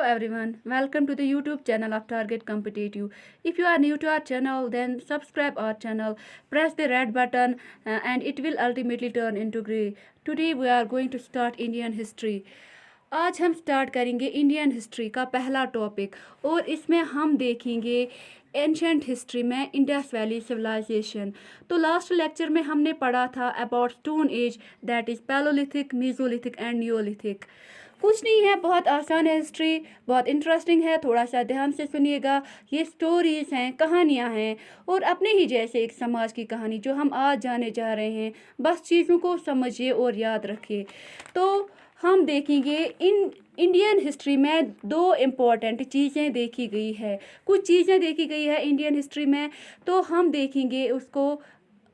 Hello everyone, welcome to the YouTube channel of Target Competitive. If you are new to our channel, then subscribe our channel, press the red button and it will ultimately turn into grey. Today we are going to start Indian history. आज हम start करेंगे Indian history का पहला topic और इसमें हम देखेंगे ancient history में इंडस वैली सिविलाइजेशन। तो लास्ट लेक्चर में हमने पढ़ा था about stone age, that is palaeolithic, mesolithic and Neolithic. कुछ नहीं है, बहुत आसान है हिस्ट्री, बहुत इंटरेस्टिंग है, थोड़ा सा ध्यान से सुनिएगा। ये स्टोरीज़ हैं, कहानियाँ हैं और अपने ही जैसे एक समाज की कहानी जो हम आज जाने जा रहे हैं। बस चीज़ों को समझिए और याद रखिए। तो हम देखेंगे इन इंडियन हिस्ट्री में दो इम्पॉर्टेंट चीज़ें देखी गई है, कुछ चीज़ें देखी गई है इंडियन हिस्ट्री में। तो हम देखेंगे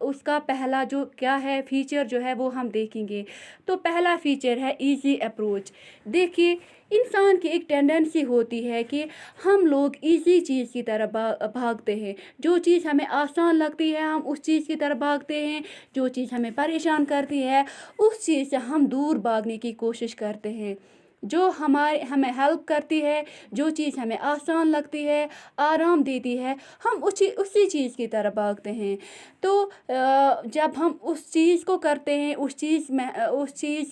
उसका पहला जो क्या है फीचर जो है वो हम देखेंगे। तो पहला फीचर है इजी अप्रोच। देखिए, इंसान की एक टेंडेंसी होती है कि हम लोग इजी चीज़ की तरफ भागते हैं। जो चीज़ हमें आसान लगती है हम उस चीज़ की तरफ भागते हैं, जो चीज़ हमें परेशान करती है उस चीज़ से हम दूर भागने की कोशिश करते हैं। जो हमें हेल्प करती है, जो चीज़ हमें आसान लगती है, आराम देती है, हम उसी चीज़ की तरफ भागते हैं। तो जब हम उस चीज़ को करते हैं, उस चीज़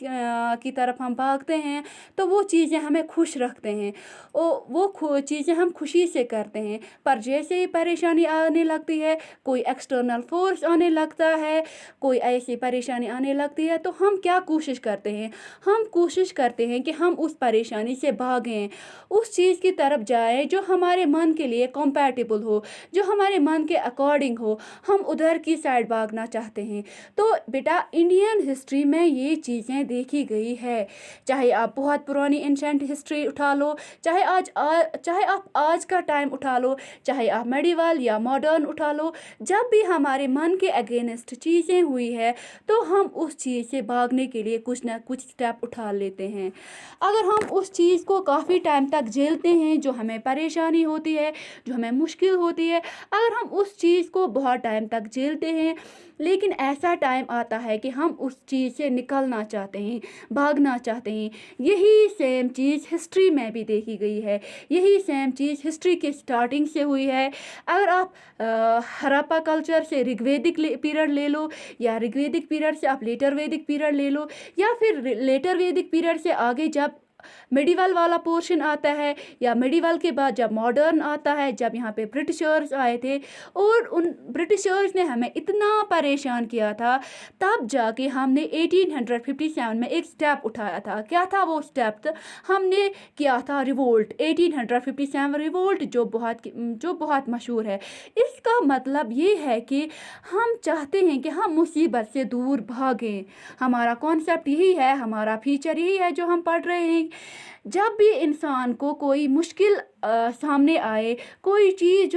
की तरफ हम भागते हैं, तो वो चीज़ें हमें खुश रखते हैं। वो चीज़ें हम खुशी से करते हैं। पर जैसे ही परेशानी आने लगती है, कोई एक्सटर्नल फोर्स आने लगता है, कोई ऐसी परेशानी आने लगती है, तो हम क्या कोशिश करते हैं? हम कोशिश करते हैं कि हम उस परेशानी से भागें, उस चीज़ की तरफ जाएं जो हमारे मन के लिए कंपैटिबल हो, जो हमारे मन के अकॉर्डिंग हो। हम उधर की साइड भागना चाहते हैं। तो बेटा, इंडियन हिस्ट्री में ये चीज़ें देखी गई है। चाहे आप बहुत पुरानी एंशंट हिस्ट्री उठा लो, चाहे आप आज का टाइम उठा लो, चाहे आप मेडिवल या मॉडर्न उठा लो, जब भी हमारे मन के अगेंस्ट चीज़ें हुई है तो हम उस चीज़ से भागने के लिए कुछ ना कुछ स्टेप उठा लेते हैं। अगर हम उस चीज़ को काफ़ी टाइम तक झेलते हैं, जो हमें परेशानी होती है, जो हमें मुश्किल होती है, अगर हम उस चीज़ को बहुत टाइम तक झेलते हैं, लेकिन ऐसा टाइम आता है कि हम उस चीज़ से निकलना चाहते हैं, भागना चाहते हैं। यही सेम चीज़ हिस्ट्री में भी देखी गई है, यही सेम चीज़ हिस्ट्री के स्टार्टिंग से हुई है। अगर आप हड़प्पा कल्चर से ऋग्वेदिक पीरियड ले लो, या ऋग्वेदिक पीरियड से आप लेटर वैदिक पीरियड ले लो, या फिर लेटर वैदिक पीरियड से आगे जब मेडिवल वाला पोर्शन आता है, या मेडिवल के बाद जब मॉडर्न आता है, जब यहाँ पे ब्रिटिशर्स आए थे और उन ब्रिटिशर्स ने हमें इतना परेशान किया था, तब जाके हमने 1857 में एक स्टेप उठाया था। क्या था वो स्टेप? हमने किया था रिवोल्ट, 1857 रिवोल्ट, जो बहुत मशहूर है। इसका मतलब ये है कि हम चाहते हैं कि हम मुसीबत से दूर भागें। हमारा कॉन्सेप्ट यही है, हमारा फीचर यही है जो हम पढ़ रहे हैं। जब भी इंसान को कोई मुश्किल सामने आए, कोई चीज़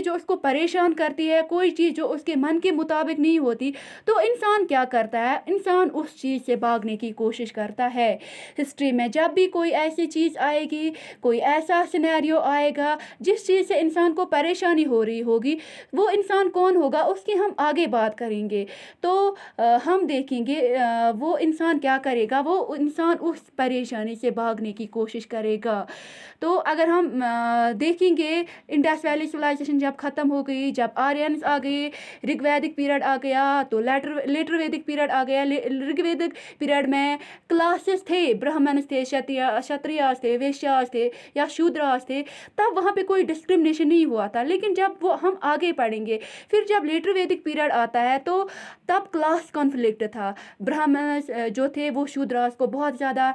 जो उसको परेशान करती है, कोई चीज़ जो उसके मन के मुताबिक नहीं होती, तो इंसान क्या करता है? इंसान उस चीज़ से भागने की कोशिश करता है। हिस्ट्री में जब भी कोई ऐसी चीज़ आएगी, कोई ऐसा सिनेरियो आएगा जिस चीज़ से इंसान को परेशानी हो रही होगी, वो इंसान कौन होगा उसकी हम आगे बात करेंगे। तो हम देखेंगे वो इंसान क्या करेगा, वो इंसान उस परेशानी से भागने की कोशिश करेगा। तो अगर हम देखेंगे, इंडस वैली सिविलाइजेशन जब ख़त्म हो गई, जब आर्यंस आ गए, ऋग्वैदिक पीरियड आ गया, तो लेटर वैदिक पीरियड आ गया। ऋग्वैदिक पीरियड में क्लासेस थे, ब्राह्मण्स थे, क्षत्रियास थे, वैश्यास थे या शूद्रास थे, तब वहाँ पे कोई डिस्क्रिमिनेशन नहीं हुआ था। लेकिन जब वो हम आगे पढ़ेंगे, फिर जब लेटर वैदिक पीरियड आता है तो तब क्लास कॉन्फ्लिक्ट था। ब्राह्मण जो थे वो शूद्रास को बहुत ज़्यादा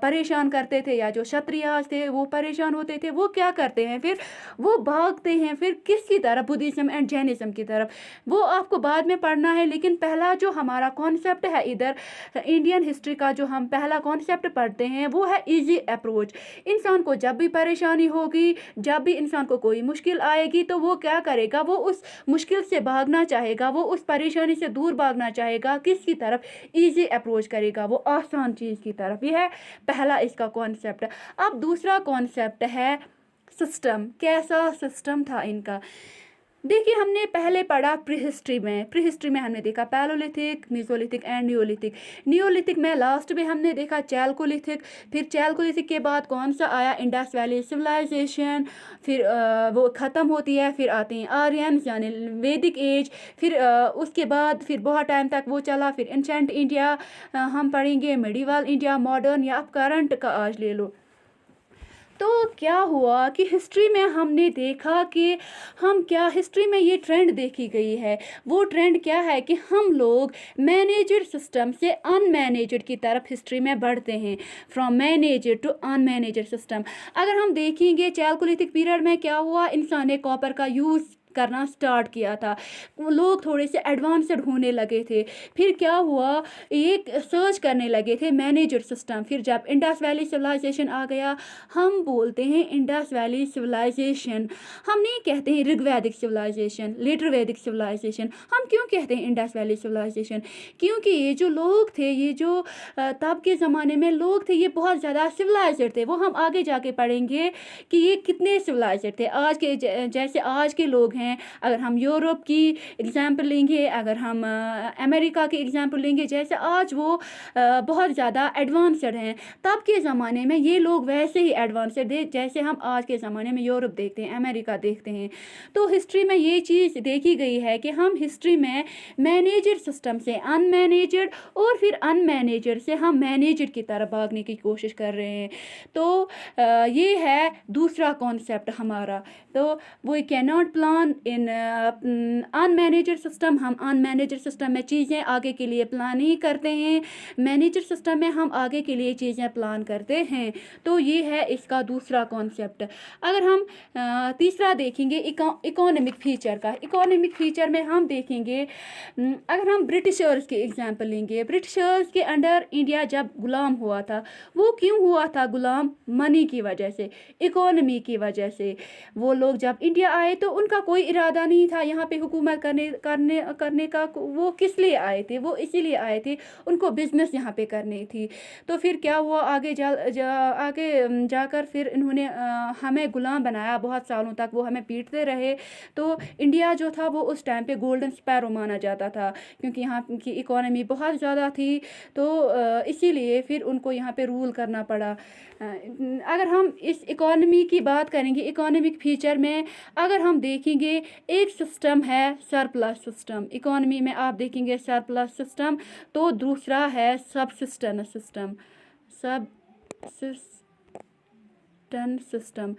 परेशान करते थे, या जो क्षत्रियास थे वो परेशान होते थे। वो क्या करते हैं? फिर वो भागते हैं फिर किसकी तरफ? बुद्धिज्म एंड जैनिज्म की तरफ। वो आपको बाद में पढ़ना है, लेकिन पहला जो हमारा कॉन्सेप्ट है इधर इंडियन हिस्ट्री का, जो हम पहला कॉन्सेप्ट पढ़ते हैं वो है इजी अप्रोच। इंसान को जब भी परेशानी होगी, जब भी इंसान को कोई मुश्किल आएगी, तो वो क्या करेगा? वो उस मुश्किल से भागना चाहेगा, वो उस परेशानी से दूर भागना चाहेगा। किसकी तरफ? इजी अप्रोच करेगा, वो आसान चीज़ की तरफ। यह है पहला इसका कॉन्सेप्ट। अब दूसरा कॉन्सेप्ट है सिस्टम। कैसा सिस्टम था इनका? देखिए, हमने पहले पढ़ा प्री हिस्ट्री में हमने देखा palaeolithic, Mesolithic and Neolithic. Neolithic में लास्ट में हमने देखा चैल्कोलिथिक। फिर चैल्कोलिथिक के बाद कौन सा आया, इंडस वैली सिविलाइजेशन। फिर वो ख़त्म होती है, फिर आते हैं आर्यंस यानी वैदिक एज। फिर उसके बाद फिर बहुत टाइम तक वो चला। फिर एंशंट इंडिया हम पढ़ेंगे, मिडिवल इंडिया, मॉडर्न या अब करंट का आज ले लो। तो क्या हुआ कि हिस्ट्री में हमने देखा कि हिस्ट्री में ये ट्रेंड देखी गई है। वो ट्रेंड क्या है कि हम लोग मैनेजर सिस्टम से अनमैनेजर की तरफ हिस्ट्री में बढ़ते हैं, फ्रॉम मैनेजर टू अनमैनेजर सिस्टम। अगर हम देखेंगे चैल्कोलिथिक पीरियड में क्या हुआ, इंसान ने कॉपर का यूज़ करना स्टार्ट किया था, लोग थोड़े से एडवांस्ड होने लगे थे। फिर क्या हुआ, एक सर्च करने लगे थे मैनेजर सिस्टम। फिर जब इंडस वैली सिविलाइजेशन आ गया, हम बोलते हैं इंडस वैली सिविलाइजेशन। हम नहीं कहते हैं ऋग्वैदिक सिविलाइजेशन, लेटर वैदिक सिविलाइजेशन। हम क्यों कहते हैं इंडस वैली सिविलाइजेशन? क्योंकि ये जो लोग थे, ये जो तब के ज़माने में लोग थे, ये बहुत ज़्यादा सिविलाइज्ड थे। वो हम आगे जाके पढ़ेंगे कि ये कितने सिविलाइज्ड थे। आज के जैसे आज के लोग हैं, अगर हम यूरोप की एग्जाम्पल लेंगे, अगर हम अमेरिका की एग्जाम्पल लेंगे, जैसे आज वो बहुत ज़्यादा एडवांस्ड हैं, तब के ज़माने में ये लोग वैसे ही एडवांस्ड थे जैसे हम आज के ज़माने में यूरोप देखते हैं, अमेरिका देखते हैं। तो हिस्ट्री में ये चीज़ देखी गई है कि हम हिस्ट्री में मैनेजर सिस्टम से अनमैनेजर्ड और फिर अनमैनेजर से हम मैनेजर की तरफ भागने की कोशिश कर रहे हैं। तो ये है दूसरा कॉन्सेप्ट हमारा। तो we can not plan in unmanaged system. हम अनमैनेजर सिस्टम में चीज़ें आगे के लिए प्लान नहीं करते हैं, मैनेजर सिस्टम में हम आगे के लिए चीज़ें प्लान करते हैं। तो ये है इसका दूसरा कॉन्सेप्ट। अगर हम तीसरा देखेंगे इकोनॉमिक फीचर का, इकोनॉमिक फीचर में हम देखेंगे, अगर हम ब्रिटिशर्स के एग्जाम्पल लेंगे, ब्रिटिशर्स के अंडर इंडिया जब गुलाम हुआ था, वो क्यों हुआ था गुलाम? मनी की वजह से, इकोनॉमी की वजह से। वो लोग जब इंडिया आए तो उनका कोई इरादा नहीं था यहाँ पे हुकूमत करने का। वो किस लिए आए थे? वो इसीलिए आए थे, उनको बिजनेस यहाँ पे करनी थी। तो फिर क्या हुआ, आगे जाकर फिर इन्होंने हमें गुलाम बनाया, बहुत सालों तक वो हमें पीटते रहे। तो इंडिया जो था वो उस टाइम पे गोल्डन स्पैरो माना जाता था, क्योंकि यहाँ की इकोनॉमी बहुत ज़्यादा थी। तो इसीलिए फिर उनको यहाँ पे रूल करना पड़ा। अगर हम इस इकोनॉमी की बात करेंगे, इकोनॉमिक फीचर में अगर हम देखेंगे, एक सिस्टम है सरप्लस सिस्टम। इकोनॉमी में आप देखेंगे सरप्लस सिस्टम, तो दूसरा है subsistence system. Subsistence system,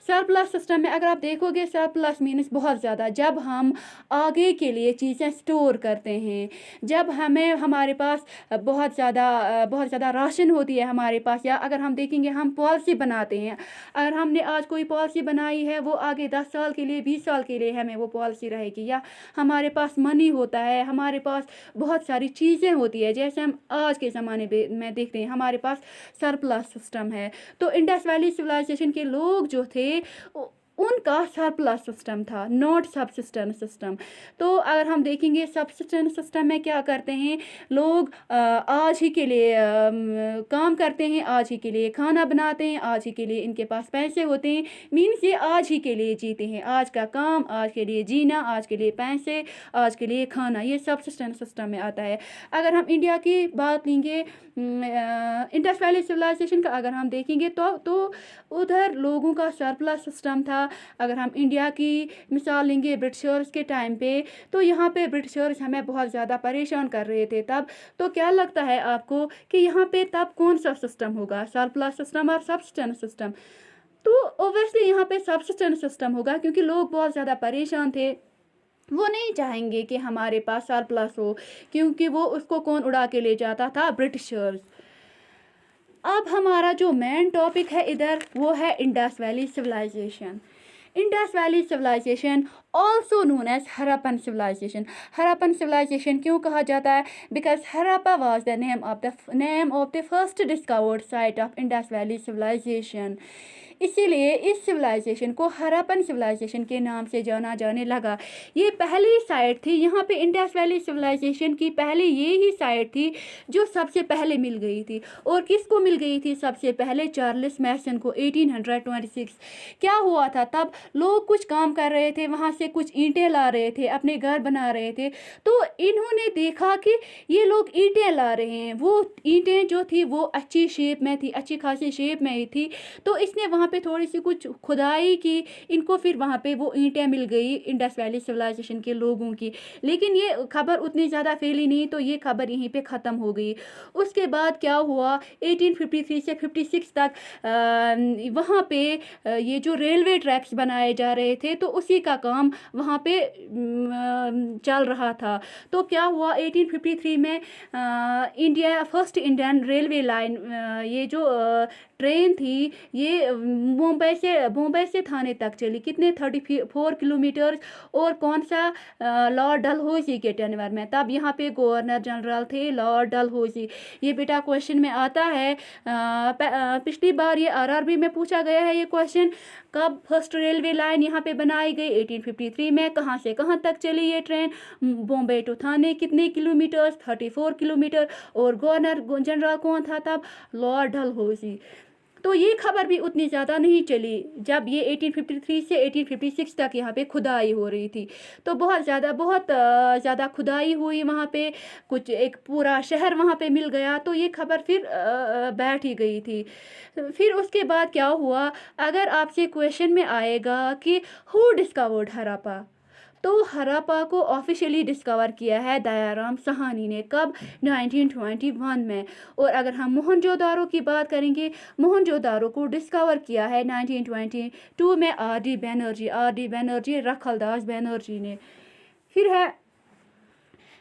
surplus system में अगर आप देखोगे, सरप्लस मीन्स बहुत ज़्यादा। जब हम आगे के लिए चीज़ें स्टोर करते हैं, जब हमारे पास बहुत ज़्यादा राशन होती है हमारे पास, या अगर हम देखेंगे हम पॉलिसी बनाते हैं, अगर हमने आज कोई पॉलिसी बनाई है, वो आगे 10 साल के लिए, 20 साल के लिए हमें वो पॉलिसी रहेगी। या हमारे पास मनी होता है, हमारे पास बहुत सारी चीज़ें होती है, जैसे हम आज के ज़माने में देखते हैं हमारे पास सरप्लस सिस्टम है। तो इंडस वैली सिविलाइजेशन के लोग जो थे, उनका सरप्लस सिस्टम था, नॉट सबसिस्टेंस सिस्टम। तो अगर हम देखेंगे सबसिस्टेंस सिस्टम में क्या करते हैं लोग, आज ही के लिए काम करते हैं, आज ही के लिए खाना बनाते हैं, आज ही के लिए इनके पास पैसे होते हैं। मीन्स ये आज ही के लिए जीते हैं, आज का काम, आज के लिए जीना, आज के लिए पैसे, आज के लिए खाना, ये सबसिस्टेंस सिस्टम में आता है। अगर हम इंडिया की बात लेंगे, इंडस वैली सिविलाइजेशन का अगर हम देखेंगे, तो उधर लोगों का सरप्लस सिस्टम था। अगर हम इंडिया की मिसाल लेंगे ब्रिटिशर्स के टाइम पे, तो यहाँ पे ब्रिटिशर्स हमें बहुत ज़्यादा परेशान कर रहे थे तब। तो क्या लगता है आपको कि यहाँ पे तब कौन सा सिस्टम होगा, सरप्लस सिस्टम और सबसिस्टेंस सिस्टम? तो ओब्वियसली यहाँ पे सबसिस्टेंस सिस्टम होगा, क्योंकि लोग बहुत ज़्यादा परेशान थे। वो नहीं चाहेंगे कि हमारे पास सरप्लस हो, क्योंकि वो उसको कौन उड़ा के ले जाता था? ब्रिटिशर्स। अब हमारा जो मेन टॉपिक है इधर, वो है Indus Valley civilisation. Indus Valley civilisation also known as Harappan civilisation. Harappan civilisation क्यों कहा जाता है? Because Harappa was the name of the first discovered site of Indus Valley civilisation. इसीलिए इस सिविलाइजेशन को हड़प्पन सिविलाइजेशन के नाम से जाना जाने लगा। ये पहली साइट थी, यहाँ पे इंडस वैली सिविलाइजेशन की पहले ये ही साइट थी जो सबसे पहले मिल गई थी। और किसको मिल गई थी सबसे पहले? चार्ल्स मैसन को 1826। क्या हुआ था तब? लोग कुछ काम कर रहे थे, वहाँ से कुछ ईंटें ला रहे थे, अपने घर बना रहे थे। तो इन्होंने देखा कि ये लोग ईंटें ला रहे हैं, वो ईंटें जो थी वो अच्छी शेप में थी, अच्छी खासी शेप में ही थी। तो इसने वहाँ पे थोड़ी सी कुछ खुदाई की, इनको फिर वहाँ पे वो ईंटें मिल गई इंडस वैली सिविलाइजेशन के लोगों की। लेकिन ये खबर उतनी ज़्यादा फैली नहीं, तो ये खबर यहीं पे ख़त्म हो गई। उसके बाद क्या हुआ? 1853 से 56 तक वहाँ पे ये जो रेलवे ट्रैक्स बनाए जा रहे थे, तो उसी का काम वहाँ पे चल रहा था। तो क्या हुआ? 1853 में India first Indian railway line, ये जो ट्रेन थी, ये मुंबई से थाने तक चली। कितने? 34 किलोमीटर। और कौन सा? लॉर्ड डलहौजी के टेन्योर में। तब यहाँ पे गवर्नर जनरल थे लॉर्ड डलहौजी। ये बेटा क्वेश्चन में आता है, पिछली बार ये आरआरबी में पूछा गया है ये क्वेश्चन। कब फर्स्ट रेलवे लाइन यहाँ पे बनाई गई? 1853 में। कहाँ से कहाँ तक चली ये ट्रेन? बॉम्बे टू थाने। कितने किलोमीटर? 34 किलोमीटर। और गवर्नर जनरल कौन था तब? लॉर्ड डलहौजी। तो ये खबर भी उतनी ज़्यादा नहीं चली जब ये 1853 से 1856 तक यहाँ पे खुदाई हो रही थी। तो बहुत ज़्यादा खुदाई हुई वहाँ पे, कुछ एक पूरा शहर वहाँ पे मिल गया। तो ये खबर फिर बैठ ही गई थी। फिर उसके बाद क्या हुआ? अगर आपसे क्वेश्चन में आएगा कि हु डिस्कवर्ड हड़प्पा, तो हड़प्पा को ऑफिशियली डिस्कवर किया है दयाराम साहनी ने। कब? 1921 में। और अगर हम मोहनजोदारो की बात करेंगे, मोहनजोदारो को डिस्कवर किया है 1922 में आर डी बैनर्जी, रखलदास बैनर्जी ने। फिर है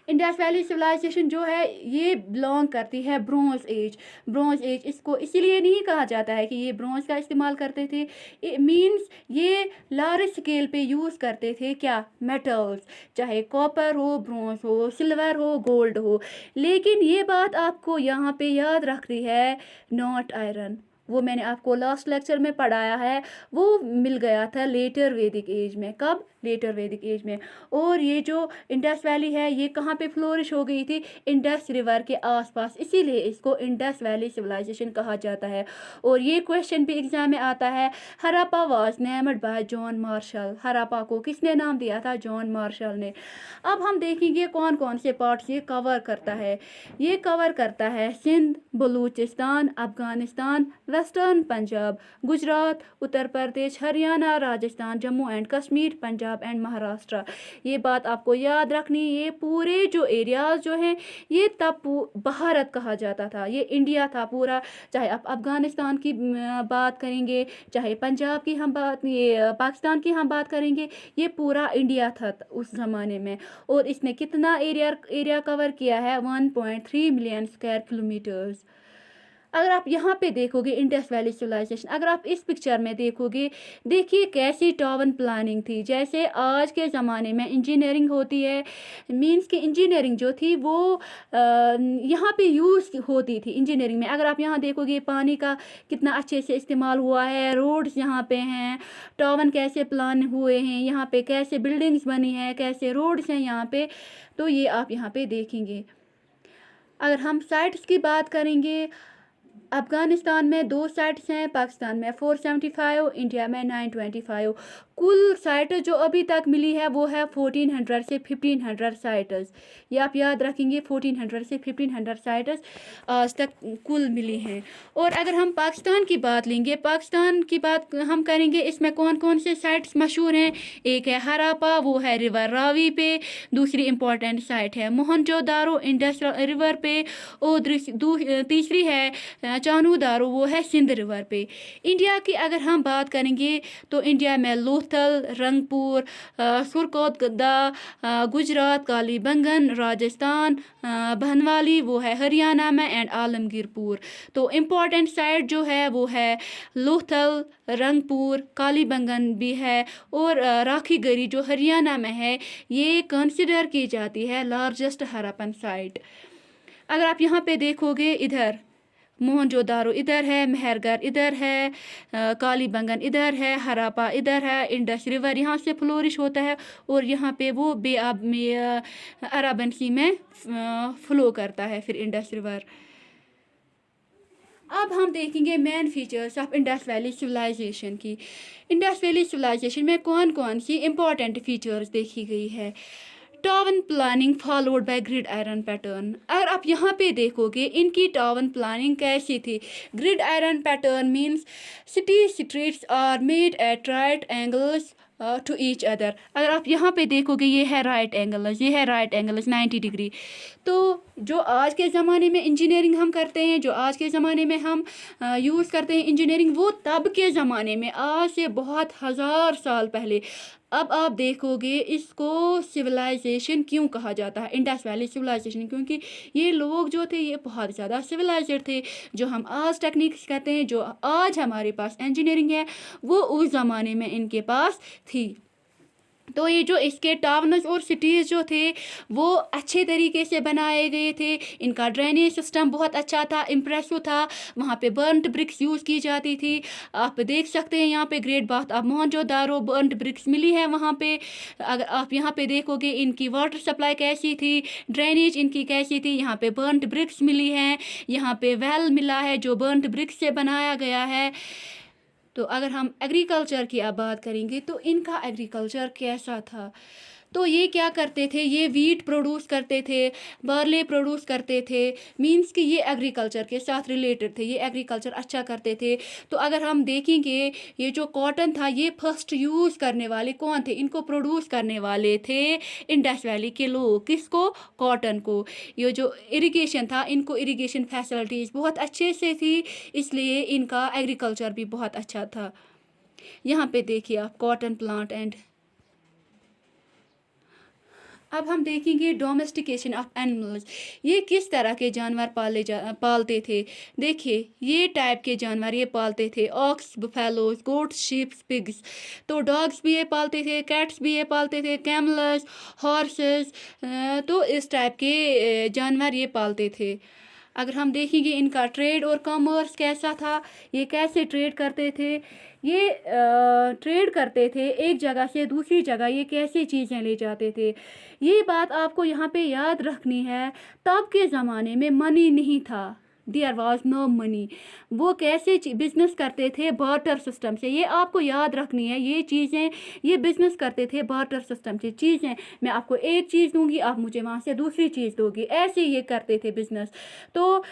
इंडस वैली सिविलाइजेशन जो है ये बिलोंग करती है ब्रोंज एज। इसको इसीलिए नहीं कहा जाता है कि ये ब्रोंज का इस्तेमाल करते थे। मींस ये लार्ज स्केल पे यूज़ करते थे क्या? मेटल्स, चाहे कॉपर हो, ब्रोंज हो, सिल्वर हो, गोल्ड हो। लेकिन ये बात आपको यहाँ पे याद रखनी है, नॉट आयरन। वो मैंने आपको लास्ट लेक्चर में पढ़ाया है, वो मिल गया था लेटर वैदिक एज में। कब? लेटर वैदिक एज में। और ये जो इंडस वैली है ये कहाँ पे फ्लोरिश हो गई थी? इंडस रिवर के आसपास, इसीलिए इसको इंडस वैली सिविलाइजेशन कहा जाता है। और ये क्वेश्चन भी एग्जाम में आता है, Harappa was named by John Marshall. Harappa को किसने नाम दिया था? जॉन मार्शल ने। अब हम देखेंगे कौन कौन से पार्ट्स ये कवर करता है। ये कवर करता है Sindh, Balochistan, Afghanistan, western Punjab, Gujarat, Uttar Pradesh, Haryana, Rajasthan, Jammu and Kashmir, Punjab and Maharashtra. ये बात आपको याद रखनी, ये पूरे जो एरियाज जो हैं ये तब भारत कहा जाता था, ये इंडिया था पूरा। चाहे आप अफगानिस्तान की बात करेंगे, चाहे पंजाब की हम बात, ये पाकिस्तान की हम बात करेंगे, ये पूरा इंडिया था उस ज़माने में। और इसने कितना एरिया कवर किया है? 1.3 मिलियन स्क्वायर किलोमीटर्स। अगर आप यहाँ पे देखोगे इंडस वैली सिविलाइजेशन, अगर आप इस पिक्चर में देखोगे, देखिए कैसी टाउन प्लानिंग थी। जैसे आज के ज़माने में इंजीनियरिंग होती है, मींस कि इंजीनियरिंग जो थी वो यहाँ पे यूज़ होती थी इंजीनियरिंग में। अगर आप यहाँ देखोगे पानी का कितना अच्छे से इस्तेमाल हुआ है, रोड्स यहाँ पे हैं, टाउन कैसे प्लान हुए हैं, यहाँ पे कैसे बिल्डिंग्स बनी हैं, कैसे रोड्स हैं यहाँ पे, तो ये आप यहाँ पे देखेंगे। अगर हम साइट्स की बात करेंगे, अफगानिस्तान में 2 साइट्स हैं, पाकिस्तान में 475, इंडिया में 925। कुल साइट जो अभी तक मिली है वो है 1400 से 1500 साइट्स। ये आप याद रखेंगे, 1400 से 1500 साइट्स आज तक कुल मिली हैं। और अगर हम पाकिस्तान की बात लेंगे, पाकिस्तान की बात हम करेंगे, इसमें कौन कौन से साइट्स मशहूर हैं? एक है हड़प्पा, वो है रिवर रावी पे। दूसरी इंपॉर्टेंट साइट है मोहनजोदारो, इंडस रिवर पे। और तीसरी है चानूदारो, वो है सिंध रिवर पे। इंडिया की अगर हम बात करेंगे तो इंडिया में लोथल, रंगपुर, सुरकोतगदा, गुजरात, कालीबंगन, राजस्थान, भनवाली, वो है हरियाणा में, एंड आलमगीरपुर। तो इम्पॉर्टेंट साइट जो है वो है लोथल, रंगपुर, कालीबंगन भी है, और राखीगढ़ी जो हरियाणा में है, ये कंसिडर की जाती है लार्जेस्ट हड़प्पन साइट। अगर आप यहाँ पे देखोगे, इधर मोहनजोदारो इधर है, मेहरगढ़ इधर है, कालीबंगन इधर है, हरापा इधर है, इंडस रिवर यहाँ से फ्लोरिश होता है और यहाँ पे वो बे आब में अरबन सी में फ्लो करता है फिर इंडस रिवर। अब हम देखेंगे main features of Indus Valley civilisation की। इंडस वैली सिविलाइजेशन में कौन कौन सी इंपॉर्टेंट फीचर्स देखी गई है। Town planning followed by grid iron pattern. अगर आप यहाँ पे देखोगे इनकी टाउन प्लानिंग कैसी थी। Grid iron pattern means city streets are made at right angles to each other. अगर आप यहाँ पे देखोगे ये है राइट एंगल्स, ये है राइट एंगल्स 90 डिग्री। तो जो आज के ज़माने में इंजीनियरिंग हम करते हैं, जो आज के ज़माने में हम यूज़ करते हैं इंजीनियरिंग, वो तब के ज़माने में आज से बहुत हज़ार साल पहले। अब आप देखोगे इसको सिविलाइजेशन क्यों कहा जाता है, इंडस वैली सिविलाइजेशन, क्योंकि ये लोग जो थे ये बहुत ज़्यादा सिविलाइज्ड थे। जो हम आज टेक्निक्स कहते हैं, जो आज हमारे पास इंजीनियरिंग है, वो उस ज़माने में इनके पास थी। तो ये जो इसके टाउन्स और सिटीज़ जो थे वो अच्छे तरीके से बनाए गए थे। इनका ड्रेनेज सिस्टम बहुत अच्छा था, इम्प्रेसिव था। वहाँ पे बर्नड ब्रिक्स यूज़ की जाती थी। आप देख सकते हैं यहाँ पे great bath of Mohenjodaro burned bricks मिली है वहाँ पे। अगर आप यहाँ पे देखोगे इनकी वाटर सप्लाई कैसी थी, ड्रेनेज इनकी कैसी थी, यहाँ पे बर्नड ब्रिक्स मिली हैं। यहाँ पे वेल मिला है जो बर्नड ब्रिक्स से बनाया गया है। तो अगर हम एग्रीकल्चर की अब बात करेंगे तो इनका एग्रीकल्चर कैसा था। तो ये क्या करते थे, ये वीट प्रोड्यूस करते थे, बार्ले प्रोड्यूस करते थे। मींस कि ये एग्रीकल्चर के साथ रिलेटेड थे, ये एग्रीकल्चर अच्छा करते थे। तो अगर हम देखेंगे ये जो कॉटन था ये फर्स्ट यूज़ करने वाले कौन थे, इनको प्रोड्यूस करने वाले थे इंडस वैली के लोग। किसको, कॉटन को। ये जो इरिगेशन था, इनको इरिगेशन फैसिलिटीज़ बहुत अच्छे से थी, इसलिए इनका एग्रीकल्चर भी बहुत अच्छा था। यहाँ पे देखिए आप कॉटन प्लांट एंड। अब हम देखेंगे डोमेस्टिकेशन ऑफ एनिमल्स। ये किस तरह के जानवर पालते थे। देखिए ये टाइप के जानवर ये पालते थे, ox, buffaloes, goats, sheeps, pigs. तो डॉग्स भी ये पालते थे, कैट्स भी ये पालते थे, कैमल्स, हॉर्सेस। तो इस टाइप के जानवर ये पालते थे। अगर हम देखेंगे इनका ट्रेड और कॉमर्स कैसा था, ये कैसे ट्रेड करते थे। ये ट्रेड करते थे एक जगह से दूसरी जगह, ये कैसे चीज़ें ले जाते थे। ये बात आपको यहाँ पे याद रखनी है। तब के ज़माने में मनी नहीं था, देयर वॉज नो मनी। वो कैसे बिजनेस करते थे, बार्टर सिस्टम से। ये आपको याद रखनी है ये चीज़ें। ये बिजनेस करते थे बार्टर सिस्टम से। चीज़ें मैं आपको एक चीज़ दूंगी, आप मुझे वहाँ से दूसरी चीज़ दोगी, ऐसे ये करते थे बिजनेस। तो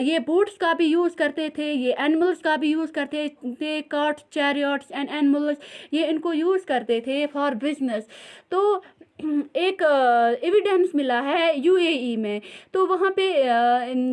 ये बोट्स का भी यूज़ करते थे, ये एनिमल्स का भी यूज़ करते थे, कार्ट्स, चैरियट्स एंड एनिमल्स, ये इनको यूज़ करते थे फॉर बिजनेस। तो एक एविडेंस मिला है यूएई में। तो वहाँ पे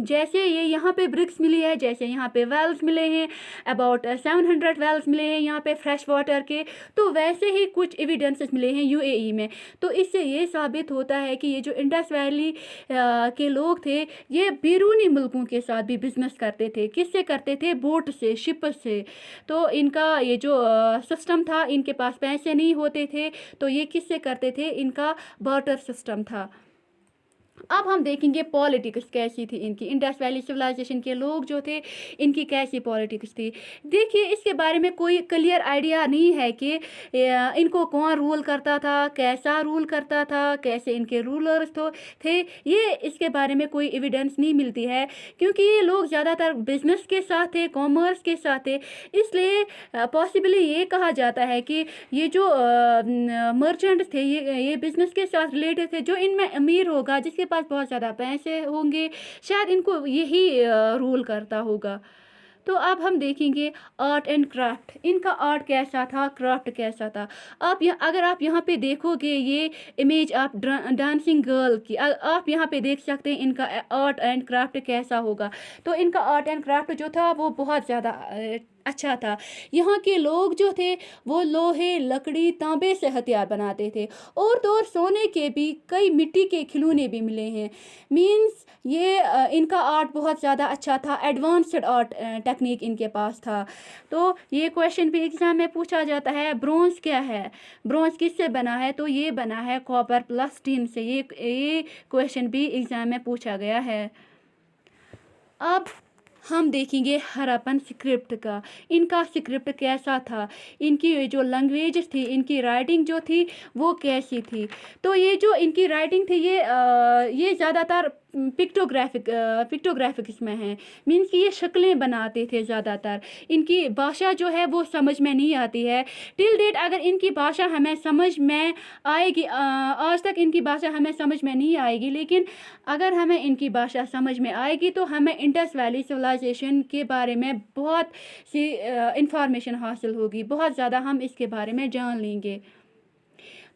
जैसे ये यहाँ पे ब्रिक्स मिली है, जैसे यहाँ पे वेल्स मिले हैं, अबाउट 700 वेल्स मिले हैं यहाँ पे फ्रेश वाटर के। तो वैसे ही कुछ एविडेंसेस मिले हैं यूएई में। तो इससे ये साबित होता है कि ये जो इंडस वैली के लोग थे ये बैरूनी मुल्कों के साथ भी बिजनेस करते थे। किससे करते थे, बोट से, शिप से। तो इनका ये जो सिस्टम था, इनके पास पैसे नहीं होते थे तो ये किससे करते थे, इनका बार्टर सिस्टम था। अब हम देखेंगे पॉलिटिक्स कैसी थी इनकी। इंडस वैली सिविलाइजेशन के लोग जो थे इनकी कैसी पॉलिटिक्स थी। देखिए इसके बारे में कोई क्लियर आइडिया नहीं है कि इनको कौन रूल करता था, कैसा रूल करता था, कैसे इनके रूलर्स थे। ये इसके बारे में कोई एविडेंस नहीं मिलती है, क्योंकि ये लोग ज़्यादातर बिजनेस के साथ थे, कॉमर्स के साथ थे। इसलिए पॉसिबली ये कहा जाता है कि ये जो मर्चेंट्स थे ये बिजनेस के साथ रिलेटेड थे। जो इनमें अमीर होगा, जिसके पास बहुत ज़्यादा पैसे होंगे, शायद इनको यही रूल करता होगा। तो अब हम देखेंगे आर्ट एंड क्राफ्ट। इनका आर्ट कैसा था, क्राफ्ट कैसा था। अगर आप यहाँ पे देखोगे ये इमेज आप डांसिंग गर्ल की, आप यहाँ पे देख सकते हैं इनका आर्ट एंड क्राफ्ट कैसा होगा। तो इनका आर्ट एंड क्राफ्ट जो था वो बहुत ज़्यादा अच्छा था। यहाँ के लोग जो थे वो लोहे, लकड़ी, तांबे से हथियार बनाते थे। और तो और सोने के भी कई मिट्टी के खिलौने भी मिले हैं। मींस ये इनका आर्ट बहुत ज़्यादा अच्छा था, एडवांस्ड आर्ट टेक्निक इनके पास था। तो ये क्वेश्चन भी एग्ज़ाम में पूछा जाता है, ब्रोंज क्या है, ब्रोंज किससे बना है। तो ये बना है कॉपर प्लस टिन से। ये क्वेश्चन भी एग्ज़ाम में पूछा गया है। अब हम देखेंगे हरप्पन स्क्रिप्ट का, इनका स्क्रिप्ट कैसा था, इनकी जो लैंग्वेज थी, इनकी राइटिंग जो थी वो कैसी थी। तो ये जो इनकी राइटिंग थी ये ज़्यादातर पिक्टोग्राफिक्स में है, मीन्स कि ये शक्लें बनाते थे ज़्यादातर। इनकी भाषा जो है वो समझ में नहीं आती है टिल डेट। अगर इनकी भाषा हमें समझ में आएगी, आज तक इनकी भाषा हमें समझ में नहीं आएगी, लेकिन अगर हमें इनकी भाषा समझ में आएगी तो हमें इंडस वैली सिविलाइजेशन के बारे में बहुत सी इंफॉर्मेशन हासिल होगी, बहुत ज़्यादा हम इसके बारे में जान लेंगे।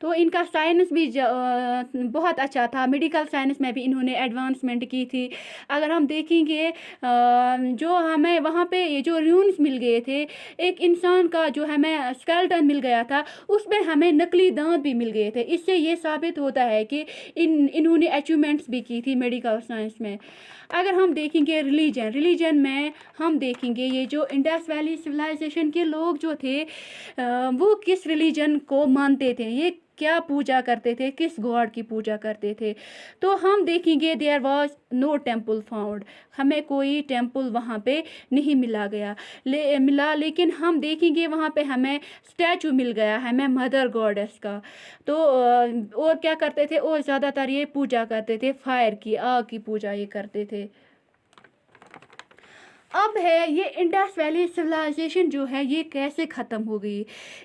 तो इनका साइंस भी बहुत अच्छा था, मेडिकल साइंस में भी इन्होंने एडवांसमेंट की थी। अगर हम देखेंगे जो हमें वहाँ पे ये जो रून्स मिल गए थे, एक इंसान का जो हमें स्केलेटन मिल गया था, उसमें हमें नकली दांत भी मिल गए थे। इससे ये साबित होता है कि इन्होंने अचीवमेंट्स भी की थी मेडिकल साइंस में। अगर हम देखेंगे रिलीजन में हम देखेंगे ये जो इंडस वैली सिविलाइजेशन के लोग जो थे वो किस रिलीजन को मानते थे, ये क्या पूजा करते थे, किस गॉड की पूजा करते थे। तो हम देखेंगे there was no temple found, हमें कोई टेम्पल वहाँ पे नहीं मिला, लेकिन हम देखेंगे वहाँ पे हमें स्टैचू मिल गया, हमें मदर गॉडेस का। तो और क्या करते थे, और ज़्यादातर ये पूजा करते थे फायर की, आग की पूजा ये करते थे। अब है ये इंडस वैली सिविलाइजेशन जो है ये कैसे ख़त्म हो गई,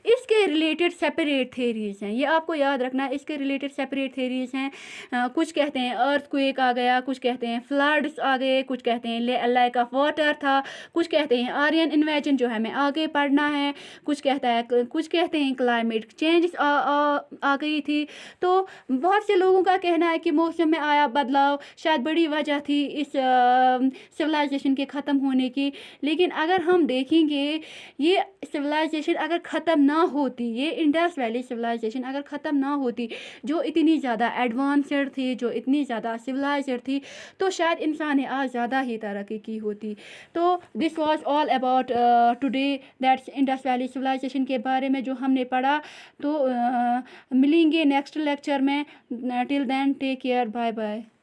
इसके रिलेटेड सेपरेट थेरीज़ हैं, ये आपको याद रखना है। इसके रिलेटेड सेपरेट थेरीज़ हैं। कुछ कहते हैं अर्थक्वेक आ गया, कुछ कहते हैं फ्लड्स आ गए, कुछ कहते हैं लाइक ऑफ वाटर था, कुछ कहते हैं आर्यन इन्वेजन जो हमें आगे पढ़ना है, कुछ कहते हैं क्लाइमेट चेंज आ गई थी। तो बहुत से लोगों का कहना है कि मौसम में आया बदलाव शायद बड़ी वजह थी इस सिविलाइजेशन के ख़त्म होने की। लेकिन अगर हम देखेंगे ये सिविलाइजेशन अगर ख़त्म ना होती, ये इंडस वैली सिविलाइजेशन अगर ख़त्म ना होती, जो इतनी ज़्यादा एडवांस्ड थी, जो इतनी ज़्यादा सिविलाइज्ड थी, तो शायद इंसान ने आज ज़्यादा ही तरक्की की होती। तो this was all about today, that's Indus Valley civilisation के बारे में जो हमने पढ़ा। तो मिलेंगे नेक्स्ट लेक्चर में। Till then take care, bye bye.